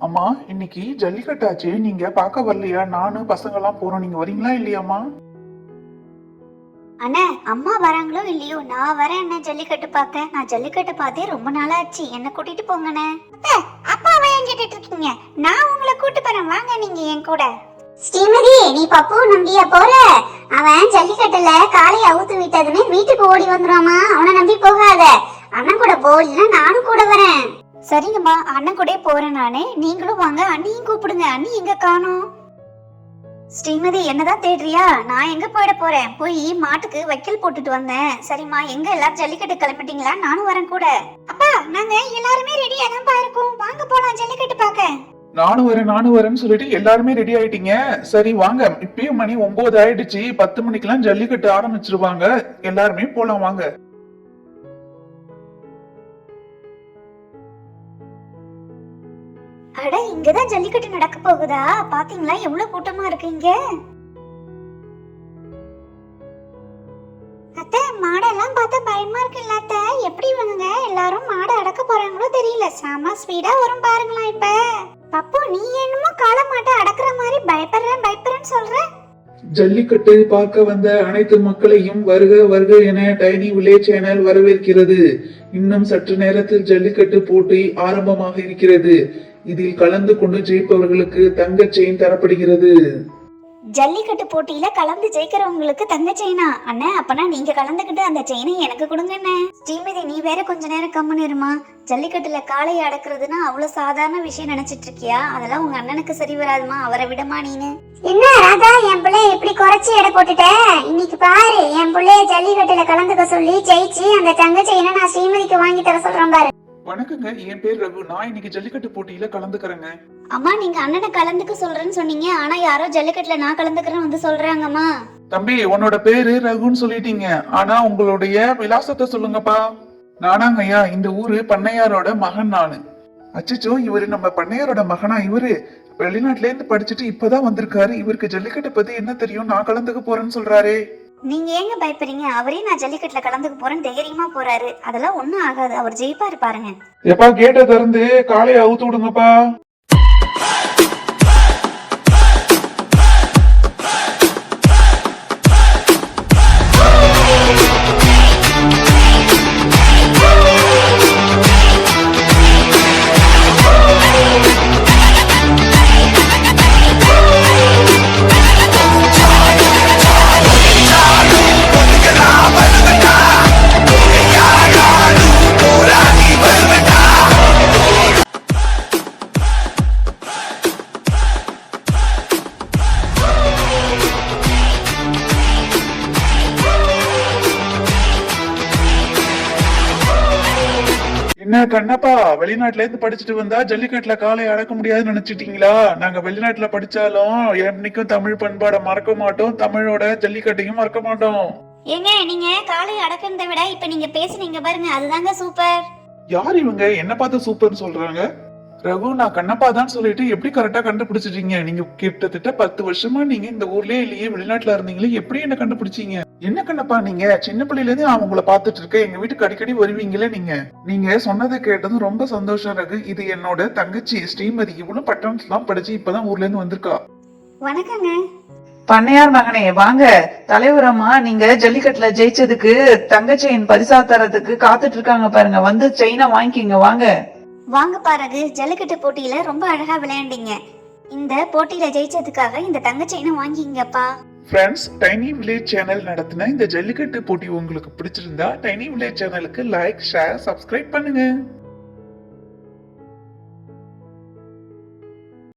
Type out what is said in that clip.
அம்மா, இன்னைக்கு ஜல்லிக்கட்டாச்சு, நீங்க பார்க்க வரலையா? நானும் பசங்க எல்லாம் போறோம், நீங்க வரீங்களா இல்லையாம்மா? அண்ணா, அம்மா வராங்களோ இல்லையோ நான் வரேன் அண்ணா ஜல்லிக்கட்டு பார்க்க. நான் ஜல்லிக்கட்டு பார்த்தே ரொம்ப நாளாச்சு, என்ன கூட்டிட்டு போங்கண்ணே. அப்பாவை ஏன் கேட்டுட்டு இருக்கீங்க? நான் உங்களை கூட்டு போறேன், வாங்க நீங்க என் கூட. ஸ்ரீமதி, நீ பப்பு நம்பியா போற? அவன் ஜல்லிக்கட்டுல காலை அவுத்து விட்டதுன்னு வீட்டுக்கு ஓடி வந்துருவாமா, அவனை நம்பி போகாத. அண்ணன் கூட போ, இல்லைன்னா நானும் கூட வரேன். சரிங்கம்மா, அண்ணன் கூட போறேன் நானே. நீங்களும் வாங்க, அண்ணியும் கூப்பிடுங்க. அண்ணி எங்க காணோம்? ஸ்ரீமதி, என்னதான் தேடுறியா? நான் எங்க போயிட போறேன், போய் மாட்டுக்கு வைக்கல் போட்டுட்டு வந்தேன். சரிம்மா, எங்க எல்லாரும் ஜல்லிக்கட்டு கிளம்பிட்டீங்களா? நானும் வரேன் கூட. அப்பா, நாங்க எல்லாருமே ரெடியா தான் இருக்கோம், வாங்க போலாம் ஜல்லிக்கட்டு பார்க்க. நானும் வரேன்னு சொல்லிட்டு எல்லாருமே ரெடி ஆயிட்டீங்க. சரி வாங்க, இப்பயும் மணி 9 ஆயிடுச்சு. 10 மணிக்கெல்லாம் ஜல்லிக்கட்டு ஆரம்பிச்சிருவாங்க. எல்லாருமே போலாம் வாங்க. அட, இங்கதான் ஜல்லிக்கட்டு நடக்க போகுதா? பாத்தீங்களா எவ்வளவு கூட்டமா இருக்கு இங்க. அத்தை, மாடெல்லாம் பார்த்தா பயமா இருக்கு இல்ல அத்தை? எப்படி இவங்க எல்லாரும் மாடை அடக்க போறாங்களோ தெரியல. செம ஸ்பீடா வரும் பாருங்களா. இப்ப பப்பு, நீ என்னமோ காளை மாட்டை அடக்குற மாதிரி பயப்படுறேன்னு சொல்ற. ஜல்லிக்கட்டு பார்க்க வந்த அனைத்து மக்களையும் வருக வருக என டைனி வில்லேஜ் சேனல் வரவேற்கிறது. இன்னும் சற்று நேரத்தில் ஜல்லிக்கட்டு போட்டி ஆரம்பமாக இருக்கிறது. இதில் கலந்து கொண்டு ஜெயிப்பவர்களுக்கு தங்க செயின் தரப்படுகிறது. ஜல்லிக்கட்டு போட்டியில கலந்து ஜெயிக்கிறவங்களுக்கு தங்க செயினா? அண்ணா, அப்பனா நீங்க கலந்துக்கிட்டு அந்த செயினை எனக்கு கொடுங்க அண்ணே. ஸ்ரீமதி, நீ வேற கொஞ்ச நேரம் கம்முன்னு இருமா. ஜல்லிக்கட்டுல காளையை அடக்குறதுன்னா அவ்வளவு சாதாரண விஷயம் நினைச்சிட்டு இருக்கியா? அதெல்லாம் உங்க அண்ணனுக்கு சரி வராதுமா, அவரை விடமா நீனு. என்ன ராதா, என் பிள்ளைய இப்படி குறைச்சி எடை போட்டுட்ட? இன்னைக்கு பாரு, என் பிள்ளைய ஜல்லிக்கட்டுல கலந்துக்க சொல்லி ஜெயிச்சு அந்த தங்க செயினை நான் ஸ்ரீமதிக்கு வாங்கி தர சொல்றேன் பாரு. வணக்கங்க, என் பேர் ரகு. நான் இன்னைக்கு ஜல்லிக்கட்டு போட்டியில கலந்துக்கிறேங்க. அம்மா, நீங்க அண்ணனை கலந்துக்க சொல்றேன்னு சொன்னீங்க, ஆனா யாரோ ஜல்லிக்கட்டுல நான் கலந்துக்கிறேன்னு வந்து சொல்றாங்கம்மா. தம்பி, உன்னோட பேரு ரகுன்னு சொல்லிட்டீங்க, ஆனா உங்களுடைய விலாசத்தை சொல்லுங்கப்பா. நானாங்க ஐயா, இந்த ஊரு பண்ணையாரோட மகன் நானு. அச்சச்சோ, இவரு நம்ம பண்ணையாரோட மகனா? இவரு வெளிநாட்டுல இருந்து படிச்சுட்டு இப்பதான் வந்திருக்காரு. இவருக்கு ஜல்லிக்கட்டை பத்தி என்ன தெரியும்? நான் கலந்துக்க போறேன்னு சொல்றாரே. நீங்க ஏங்க பயப்படுறீங்க? அவரே நான் ஜல்லிக்கட்டுல கலந்துக்க போறேன் தைரியமா போறாரு. அதெல்லாம் ஒண்ணும் ஆகாது, அவர் ஜெயிப்பாரு பாருங்க. எப்பா, கேட்ட திறந்து காளையை அவுத்து விடுங்கப்பா. என்ன கண்ணப்பா, வெளிநாட்டுல இருந்து படிச்சுட்டு வந்தா ஜல்லிக்கட்டுல காலை அடக்க முடியாதுன்னு நினைச்சிட்டீங்களா? நாங்க வெளிநாட்டுல படிச்சாலும் என்னைக்கும் தமிழ் பண்பாட மறக்க மாட்டோம், தமிழோட ஜல்லிக்கட்டையும் மறக்க மாட்டோம். ஏங்க, நீங்க காளை அடக்கிறத விட இப்ப நீங்க பேசுனீங்க பாருங்க, அதுதாங்க சூப்பர். யார் இவங்க என்ன பார்த்து சூப்பர்னு சொல்றாங்க? ரகு, நான் கண்ணப்பா தான் சொல்லிட்டு எப்படி கரெக்டா கண்டுபிடிச்சிட்டீங்க? நீங்க கிட்டத்தட்ட 10 வருஷமா நீங்க இந்த ஊர்லயே இல்லையே, வெளிநாட்டுல இருந்தீங்களே, எப்படி என்ன கண்டுபிடிச்சீங்க? என்ன கண்ணப்பா, நீங்க சின்ன பிள்ளையில இருந்து நான் உங்களை பாத்துட்டு இருக்கேன், எங்க வீட்டுக்கு அடிக்கடி வருவீங்களே. நீங்க சொன்னதை கேட்டதும் ரொம்ப சந்தோஷம் ரகு. இது என்னோட தங்கச்சி ஸ்ரீமதி. இவ்வளவு பட்டணத்துல எல்லாம் படிச்சு இப்பதான் ஊர்ல இருந்து வந்திருக்கா. வணக்கங்க. பண்ணையார் மகனே, வாங்க. தலைவரம்மா, நீங்க ஜல்லிக்கட்டுல ஜெயிச்சதுக்கு தங்க செயின் பரிசா தரதுக்கு காத்துட்டு இருக்காங்க பாருங்க, வந்து செயினை வாங்கிக்கிங்க வாங்க. வாங்க பாருங்க, ஜல்லிக்கட்டு போட்டியில ரொம்ப அழகா விளையாண்டீங்க. இந்த போட்டியில ஜெயிச்சதுக்காக இந்த தங்க செயினை வாங்கிங்கப்பா. ஃப்ரெண்ட்ஸ், டைனி வில்லேஜ் சேனல் நடத்தின இந்த ஜல்லிக்கட்டு போட்டி உங்களுக்கு பிடிச்சிருந்தா டைனி வில்லேஜ் சேனலுக்கு லைக், ஷேர், சப்ஸ்கிரைப் பண்ணுங்க.